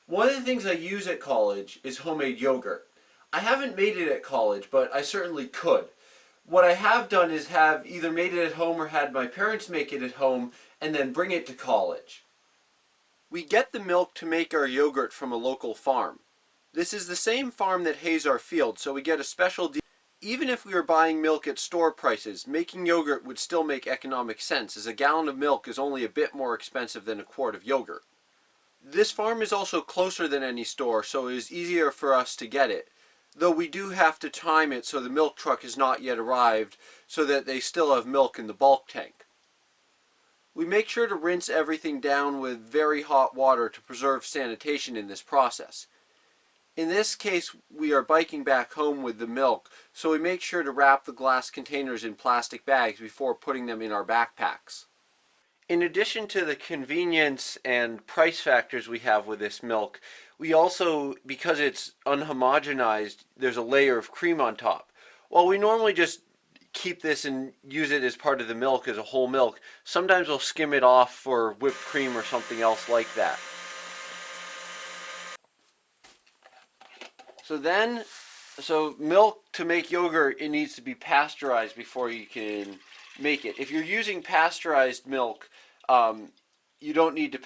One of the things I use at college is homemade yogurt. I haven't made it at college, but I certainly could. What I have done is have either made it at home or had my parents make it at home and then bring it to college. We get the milk to make our yogurt from a local farm. This is the same farm that hay our field, so we get a special deal. Even if we were buying milk at store prices, making yogurt would still make economic sense, as a gallon of milk is only a bit more expensive than a quart of yogurt. This farm is also closer than any store, so it is easier for us to get it, though we do have to time it so the milk truck has not yet arrived, so that they still have milk in the bulk tank. We make sure to rinse everything down with very hot water to preserve sanitation in this process. In this case, we are biking back home with the milk, so we make sure to wrap the glass containers in plastic bags before putting them in our backpacks. In addition to the convenience and price factors we have with this milk, we also, because it's unhomogenized, there's a layer of cream on top. While we normally just keep this and use it as part of the milk as a whole milk, sometimes we'll skim it off for whipped cream or something else like that. So milk, to make yogurt, it needs to be pasteurized before you can make it. If you're using pasteurized milk, you don't need to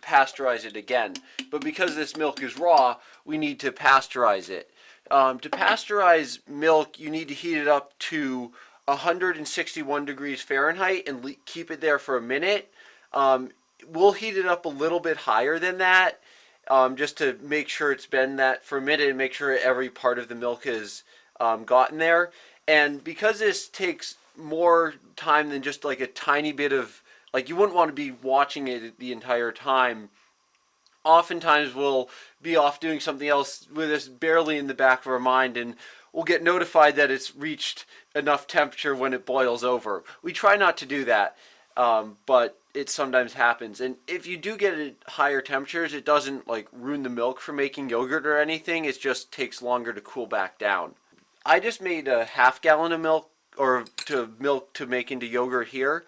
pasteurize it again. But because this milk is raw, we need to pasteurize it. To pasteurize milk, you need to heat it up to 161 degrees Fahrenheit and keep it there for a minute. We'll heat it up a little bit higher than that, just to make sure it's been that for a minute and make sure every part of the milk has gotten there. And because this takes more time than just like a tiny bit of, like, you wouldn't want to be watching it the entire time. Oftentimes we'll be off doing something else with this barely in the back of our mind, and we'll get notified that it's reached enough temperature when it boils over. We try not to do that, but it sometimes happens. And if you do get it at higher temperatures, it doesn't like ruin the milk for making yogurt or anything. It just takes longer to cool back down. I just made a half gallon of milk, or milk to make into yogurt here.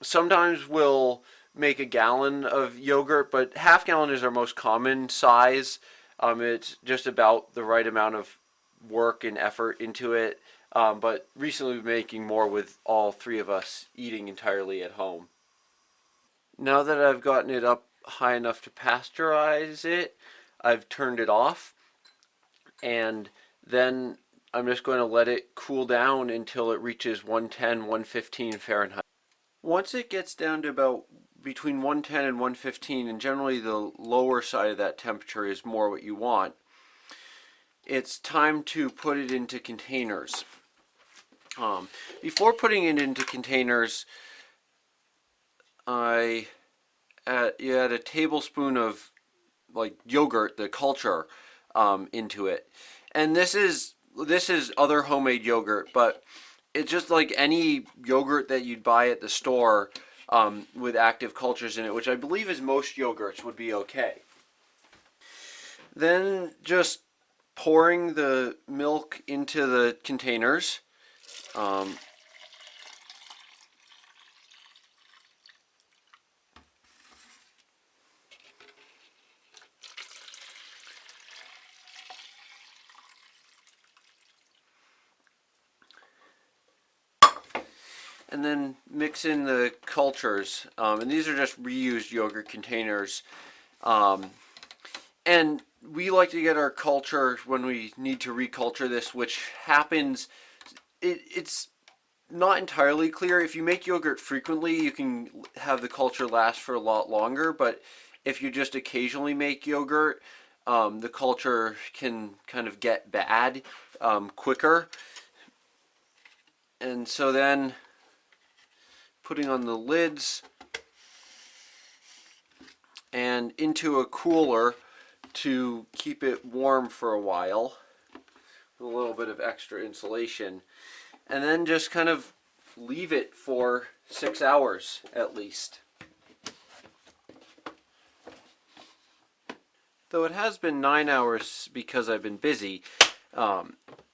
Sometimes we'll make a gallon of yogurt, but half gallon is our most common size. It's just about the right amount of work and effort into it. But recently we've been making more with all three of us eating entirely at home. Now that I've gotten it up high enough to pasteurize it, I've turned it off, and then I'm just going to let it cool down until it reaches 110, 115 Fahrenheit. Once it gets down to about between 110 and 115, and generally the lower side of that temperature is more what you want, it's time to put it into containers. Before putting it into containers, you add a tablespoon of like yogurt, the culture, into it. And this is other homemade yogurt, but it's just like any yogurt that you'd buy at the store with active cultures in it, which I believe is most yogurts would be okay. Then just pouring the milk into the containers. And then mix in the cultures, and these are just reused yogurt containers, and we like to get our culture when we need to reculture this, which happens, it's not entirely clear. If you make yogurt frequently, you can have the culture last for a lot longer, but if you just occasionally make yogurt, the culture can kind of get bad quicker. And so then putting on the lids and into a cooler to keep it warm for a while with a little bit of extra insulation, and then just kind of leave it for 6 hours at least. Though it has been 9 hours because I've been busy,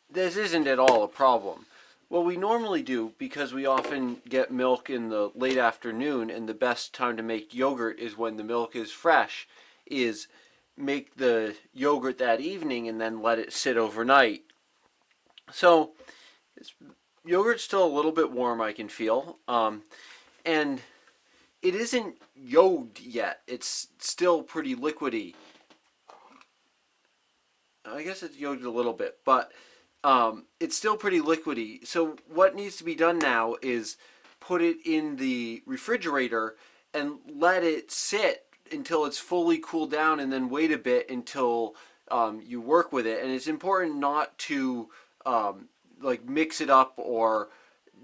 this isn't at all a problem. What we normally do, because we often get milk in the late afternoon and the best time to make yogurt is when the milk is fresh, is make the yogurt that evening and then let it sit overnight. So yogurt's still a little bit warm, I can feel, and it isn't yoged yet. It's still pretty liquidy. I guess it's yoged a little bit, but it's still pretty liquidy. So what needs to be done now is put it in the refrigerator and let it sit until it's fully cooled down, and then wait a bit until you work with it. And it's important not to like mix it up or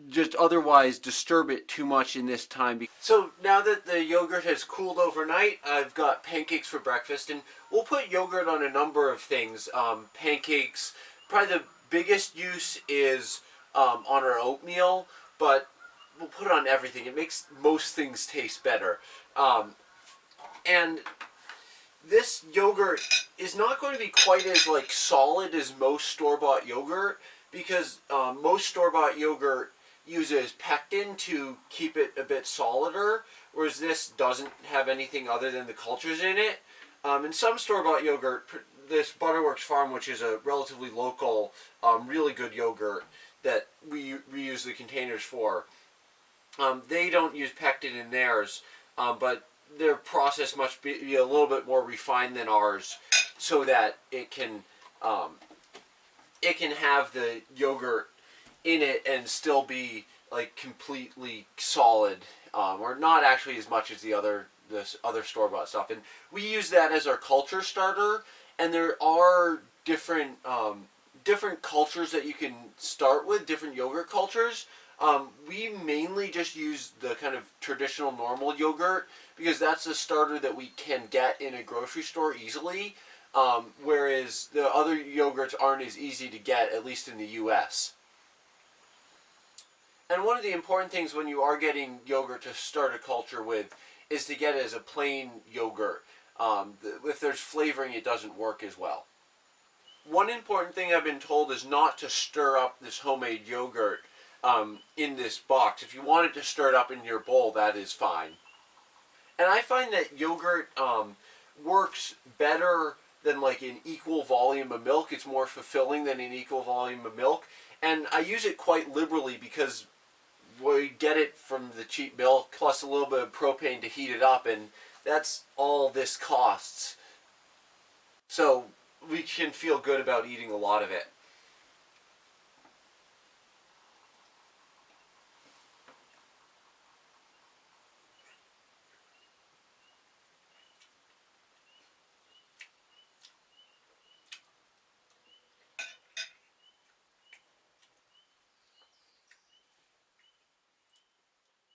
just otherwise disturb it too much in this time. So now that the yogurt has cooled overnight, I've got pancakes for breakfast, and we'll put yogurt on a number of things. Pancakes, probably the biggest use is on our oatmeal, but we'll put it on everything. It makes most things taste better. And this yogurt is not going to be quite as like solid as most store-bought yogurt, because most store-bought yogurt uses pectin to keep it a bit solider, whereas this doesn't have anything other than the cultures in it. And some store-bought yogurt, this Butterworks Farm, which is a relatively local, really good yogurt that we reuse the containers for, they don't use pectin in theirs, but their process must be a little bit more refined than ours, so that it can have the yogurt in it and still be like completely solid, or not actually as much as this other store-bought stuff. And we use that as our culture starter. And there are different cultures that you can start with, different yogurt cultures. We mainly just use the kind of traditional normal yogurt, because that's the starter that we can get in a grocery store easily, whereas the other yogurts aren't as easy to get, at least in the US. And one of the important things when you are getting yogurt to start a culture with is to get it as a plain yogurt. If there's flavoring, it doesn't work as well. One important thing I've been told is not to stir up this homemade yogurt in this box. If you wanted to stir it up in your bowl, that is fine. And I find that yogurt works better than like an equal volume of milk. It's more fulfilling than an equal volume of milk. And I use it quite liberally, because we get it from the cheap milk plus a little bit of propane to heat it up, and that's all this costs. So we can feel good about eating a lot of it.